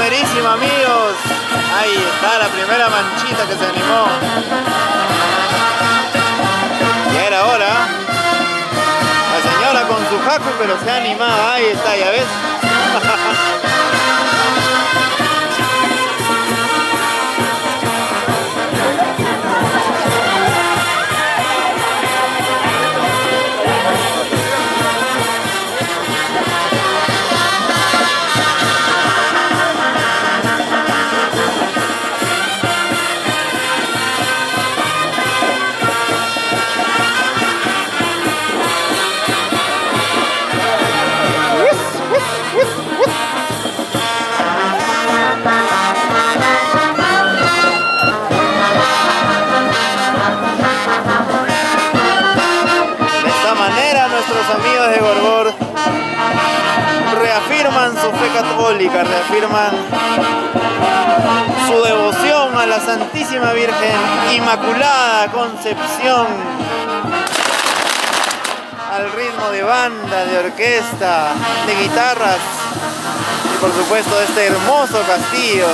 primerísima, amigos. Ahí está la primera manchita que se animó. Ya era hora. La señora con su jaco, pero se ha animado. Ahí está, ya ves. Nuestros amigos de Gorgor reafirman su fe católica, reafirman su devoción a la Santísima Virgen Inmaculada Concepción, al ritmo de banda, de orquesta, de guitarras y por supuesto de este hermoso castillo.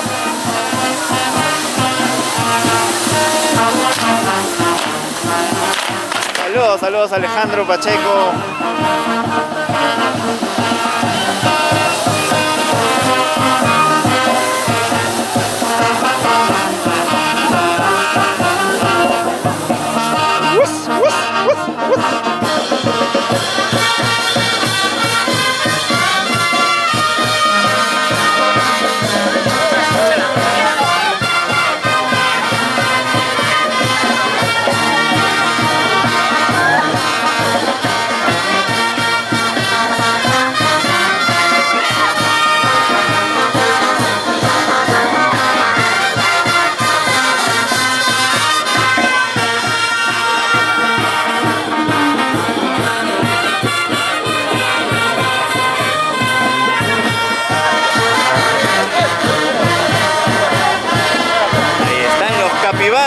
Saludos, saludos a Alejandro Pacheco.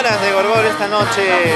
De Gorgor esta noche.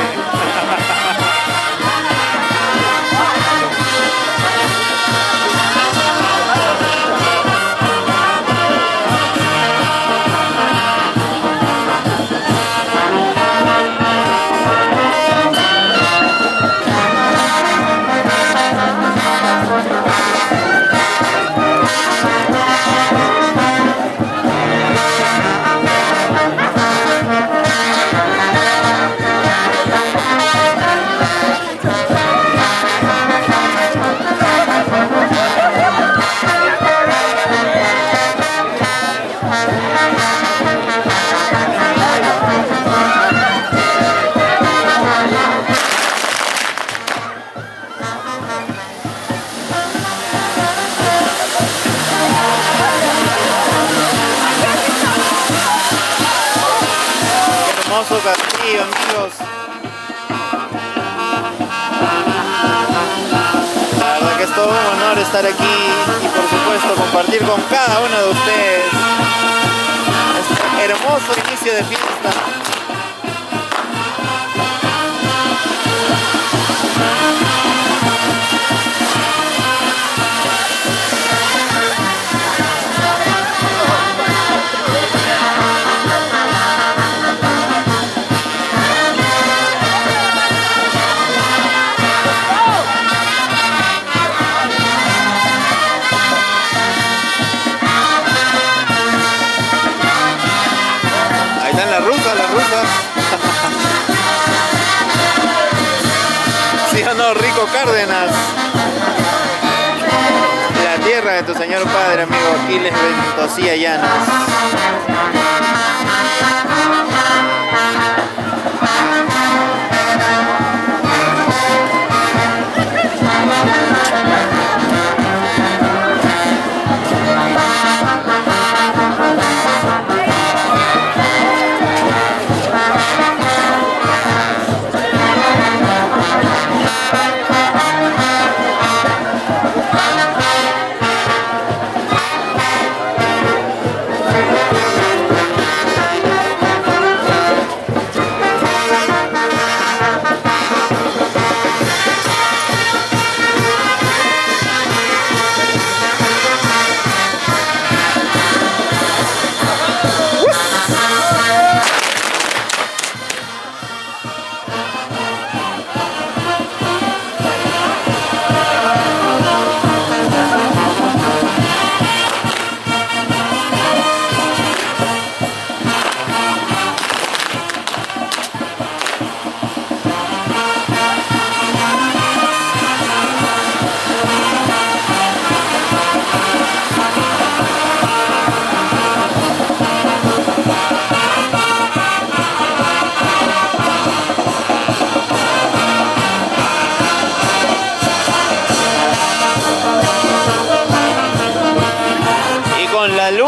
Hermoso castillo, amigos. La verdad que es todo un honor estar aquí y por supuesto compartir con cada uno de ustedes este hermoso inicio de fiesta. ¿Sí o no, Rico Cárdenas? La tierra de tu señor padre, amigo Aquiles Ventosía Llanos.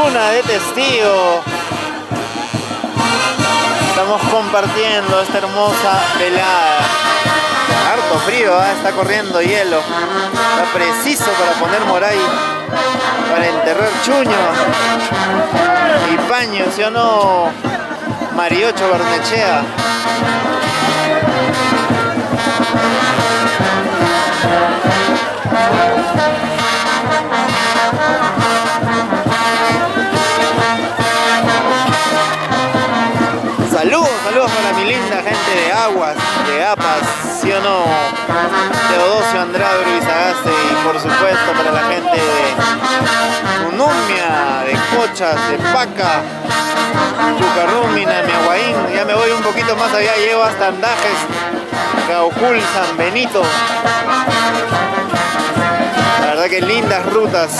Luna de testigo. Estamos compartiendo esta hermosa velada. Harto frío, ¿eh? Está corriendo hielo. Está preciso para poner moray, para enterrar chuño y paño, ¿sí o no, Mariocho Barnechea? Saludos para mi linda gente de Aguas, de Apas, ¿sí o no? Teodosio Andrade Urbizagaste, y por supuesto para la gente de Unumia, de Cochas, de Paca, Chucarrúmina, Miahuaín. Ya me voy un poquito más allá, llego hasta Andajes, Caucul, San Benito. La verdad que lindas rutas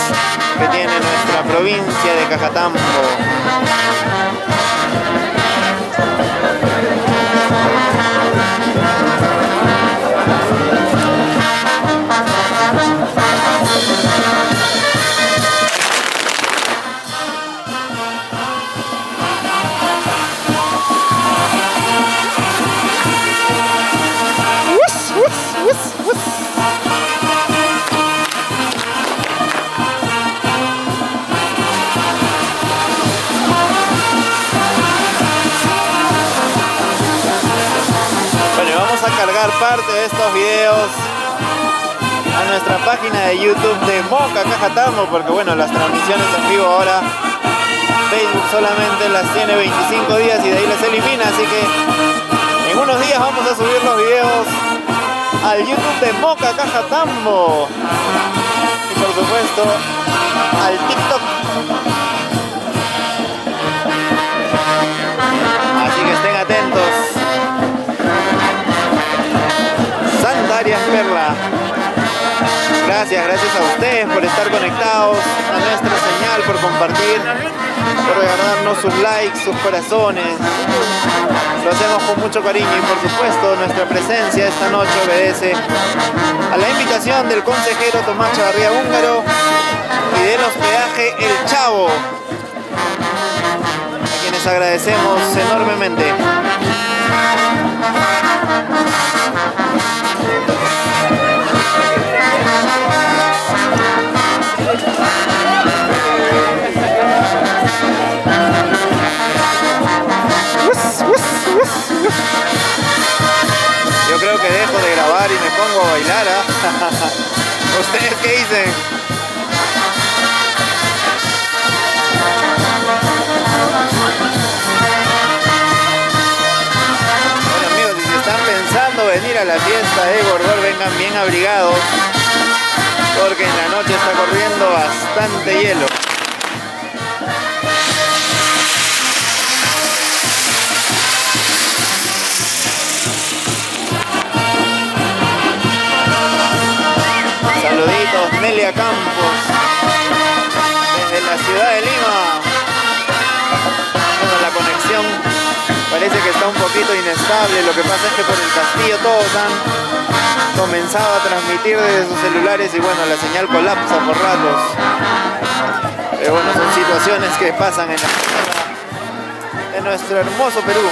que tiene nuestra provincia de Cajatambo. Cargar parte de estos videos a nuestra página de YouTube de Moca Cajatambo, porque bueno, las transmisiones en vivo ahora Facebook solamente las tiene 25 días y de ahí las elimina, así que en unos días vamos a subir los videos al YouTube de Moca Cajatambo y por supuesto al TikTok. Así que estén atentos. Arias Perla, gracias a ustedes por estar conectados a nuestra señal, por compartir, por regalarnos sus likes, sus corazones. Lo hacemos con mucho cariño y por supuesto nuestra presencia esta noche obedece a la invitación del consejero Tomás Chavarría Húngaro y del hospedaje El Chavo, a quienes agradecemos enormemente. Yo creo que dejo de grabar y me pongo a bailar, ¿eh? ¿Ustedes qué dicen? Bueno amigos, si se están pensando venir a la fiesta de Gorgor, vengan bien abrigados, porque en la noche está corriendo bastante hielo. Saluditos, Nelia Campos, desde la ciudad de Lima. Bueno, la conexión parece que está un poquito inestable. Lo que pasa es que por el castillo todos han comenzado a transmitir desde sus celulares y bueno, la señal colapsa por ratos. Pero bueno, son situaciones que pasan en la tierra de nuestro hermoso Perú.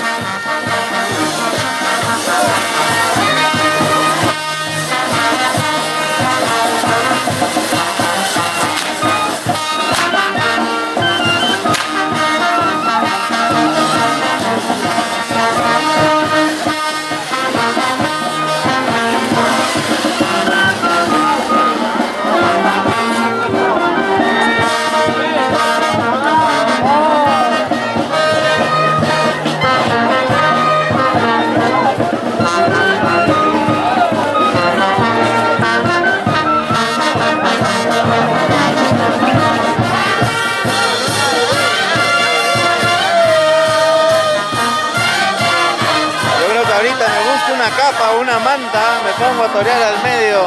Capa, una manta, me pongo a torear al medio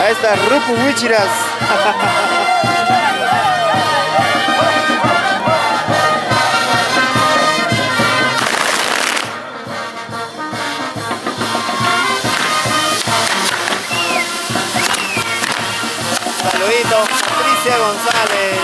a estas rupu huichiras. Saluditos, Patricia González.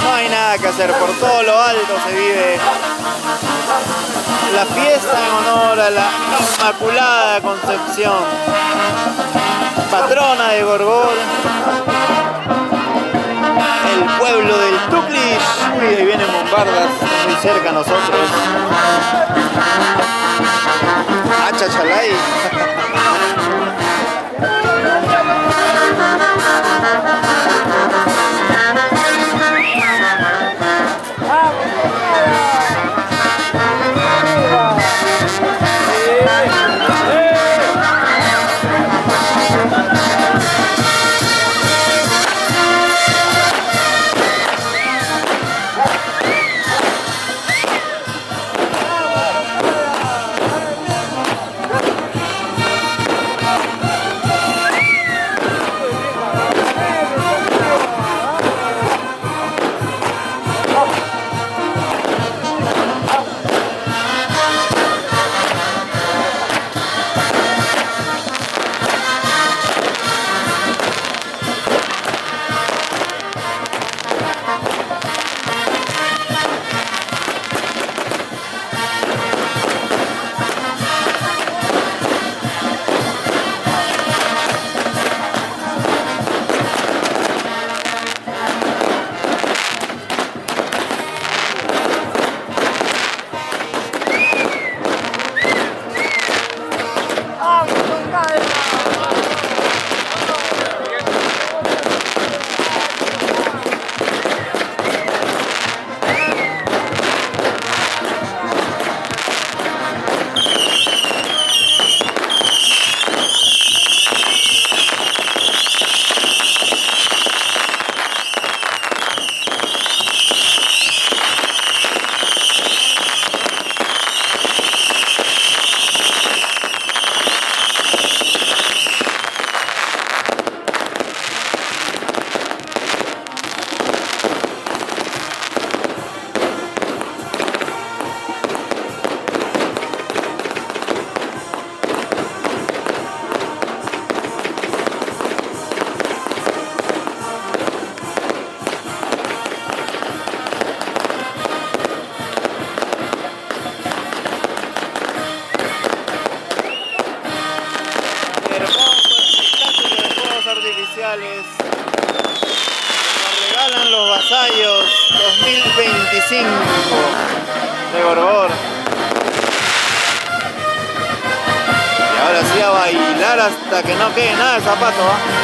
No hay nada que hacer, por todo lo alto se vive la fiesta en honor a la Inmaculada Concepción, patrona de Gorgor, el pueblo del Tuclish. Uy, ahí vienen bombardas muy cerca a nosotros. Ah, chachalay. Nos regalan los vasallos 2025 de Gorgor. Y ahora sí a bailar hasta que no quede nada de zapato, ¿eh?